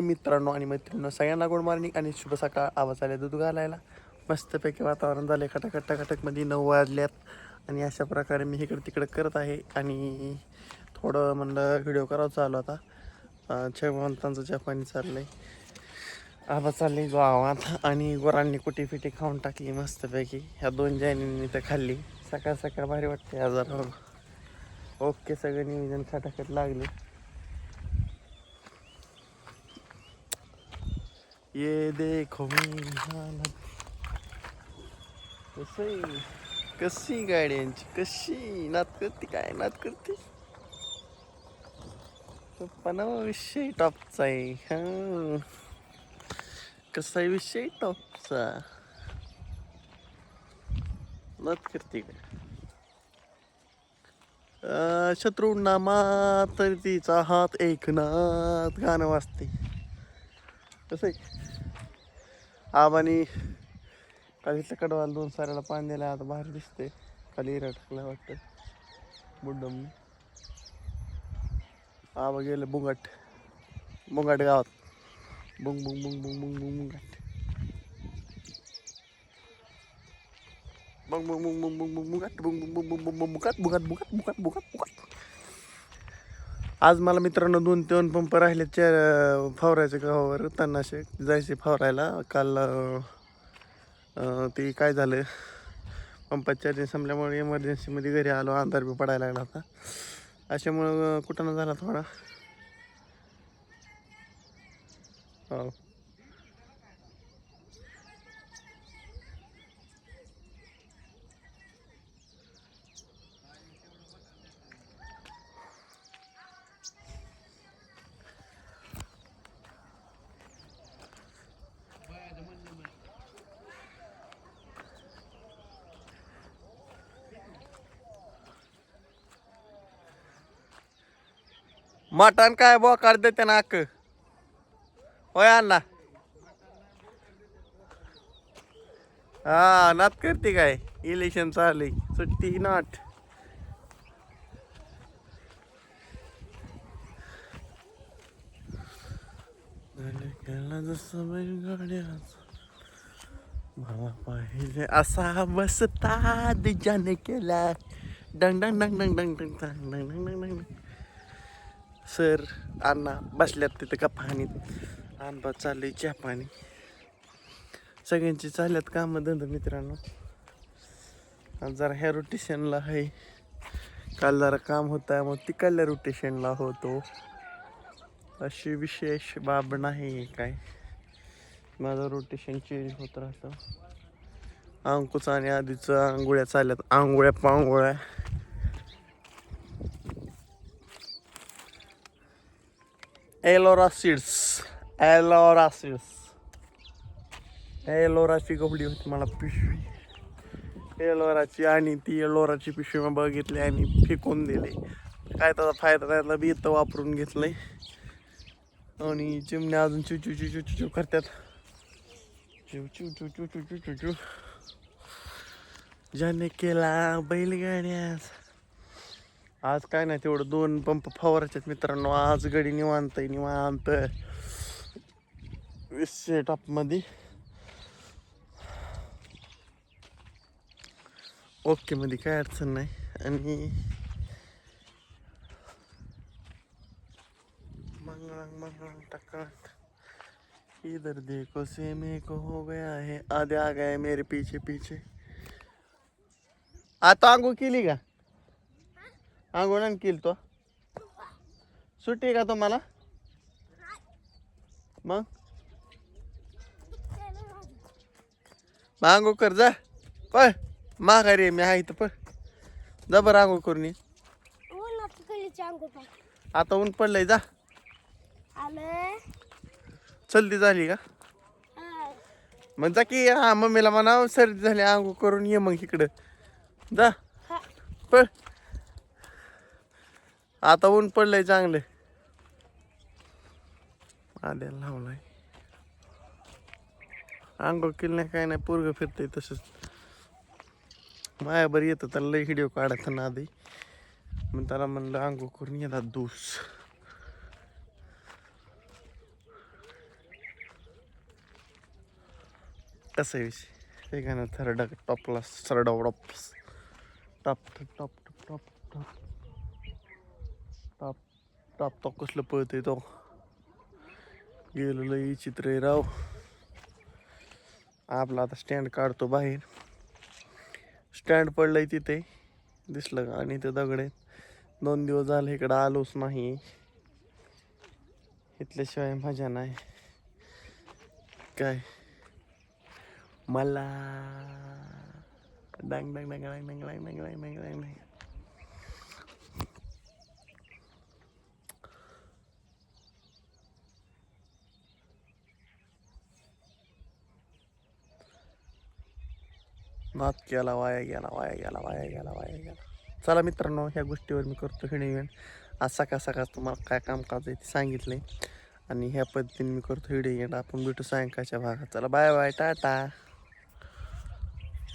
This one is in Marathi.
मित्रांनो आणि मैत्रिणींनो सगळ्यांना गुड मॉर्निंग आणि शुभ सकाळ. आवाज आले दूध घालायला. मस्तपैकी वातावरण झाले खटाखट टकाटकमध्ये 9 वाजल्यात आणि अशा प्रकारे मी इकडे तिकडे करत आहे. आणि थोडं म्हणलं व्हिडिओ करावं चालू आता. छेवंतांचं चहा पाणी चाललंय, आबा चालली गावात आणि गुरांनी कुटी फिटी खाऊन टाकली मस्तपैकी. ह्या 2 जैनींनी तर खाल्ली. सकाळ सकाळ भारी वाटते आजार. ओके, सगळं नियोजन खटाखट लागले. ये देखो मेरी हालत. कशी गाड्यांची कशी नात करते, काय नात करते. पण विषय टॉपचा आहे. हा, कसा विषय टॉपचा नात करते का. शत्रूंना मातरीचा हात एकनाथ गाणं वाजते. कसं आहे आबानी काल इथलं कडवाला 2 साऱ्याला पाणी दिलं. आता बाहेर दिसते खाली हिरा टाकला वाटतं बुड्डम. आबा गेलं बुंगाट गावात. बुंग बुंग बुंग बुंग बुंग बुंग बुंगाट बुंग बुंग बुंग बुंग बुंग बुंग बुंगाट बुंग बुंग बुंग बुंग बुंग बुंगाट बुंगाट बुंगाट बुंगाट बुंगाट बुंगाट. आज मला मित्रांनो 2-3 पंप राहिले फवारायचे गावावर तणनाशक जायचे फवारायला. काल ते काय झालं, पंपात चार्जिंग संपल्यामुळे इमर्जन्सीमध्ये घरी आलो. अंधार बी पडायला लागला होता. अशामुळं कुठं झाला थोडा. हो, मटण काय बोकाड देते ना अक्क. होय अण्णा. हा, नात करते काय. इलेक्शन चालू सुट्टी नाट. जसं गाड्या मला पाहिजे असा बसता दिजाने केला. डंग डंग डंग डंग डंग डंग डंग डंग डंग डंग डंग. सर अण्णा बसल्यात तिथं गप्पा हाणीत. आंबा चाललंय चहा पाणी. सगळ्यांची चालल्यात कामं धंदा मित्रांनो. आज जरा ह्या रोटेशनला आहे. काल जरा काम होतं मग तिकडल्या रोटेशनला होतो. अशी विशेष बाब नाही काय. माझं रोटेशन चेंज होत राहतं. अंकुचा आणि आधीचं आंघोळ्या चालल्यात. आंघोळ्या पांघोळ्या. एलोरा सीड्स. एलोराची कपडी होती मला पिशवी. एलोराची आणि ती एलोराची पिशवी मग बघितली आणि फेकून दिली. काय त्याचा फायदा त्यातला बी इथं वापरून घेतलंय. आणि चिमण्या अजून चुचू चुचू चुचू करतात. चू चू चू चू चू चू चू चू. ज्याने केला बैलगाड्यास. आज काय नाही तेवढं 2 पंप फवारायचे मित्रांनो. आज गडी निवांत विषय टॉपमध्ये. ओके मध्ये काय अडचण नाही. आणि मंगळंग टकाट. इधर देखो से मेरे को हो गया है आधे आ गए मेरे पीछे पीछे. आता आंघोळ केली का. आंघोळ नाही केली तो. सुट्टी आहे का तुम्हाला मग. आंघोळ कर जा. पण माघारी मी आहे इथं पण. जा बरं आंघोळ करून ये. आता ऊन पडलंय जा. सर्दी झाली का मग जा की. हा, मम्मीला म्हणा सर्दी झाली आंघोळ करून ये मग इकडं जा. पण आता ऊन पडलंय चांगलं. आद्याला लावलाय. आंघोळ केली नाही काय नाही. पोरगं फिरतंय तसंच. मायाबर येतं त्याला लई व्हिडिओ काढायचा ना आधी. मग त्याला म्हणलं आंघोळ करून येतात दूस. कसं आहे विषय हे गाणं थरडा टॉपला सरडवडप top top top top top top top top कसलं पळतंय तो गेलो लई चित्र आहे राव. आपला आता स्टँड काढतो बाहेर. स्टँड पडलंय तिथे दिसलं का आणि ते दगड आहेत. 2 दिवस झाले इकडं आलोच नाही. इथल्याशिवाय मजा नाही काय. मला डांग डांग डांग डांग डांग डांग डांग डांग डांग डांग. नाद केला वाया गेला वाया गेला वाया गेला वाया गेला. चला मित्रांनो ह्या गोष्टीवर मी करतो हिडिओ. आज सकाळ सकाळ तुम्हाला काय कामकाज आहे ते सांगितलंय आणि ह्या पद्धतीने मी करतो हिडिओ. आपण भेटू सायंकाळच्या भागात. चला बाय बाय टाटा.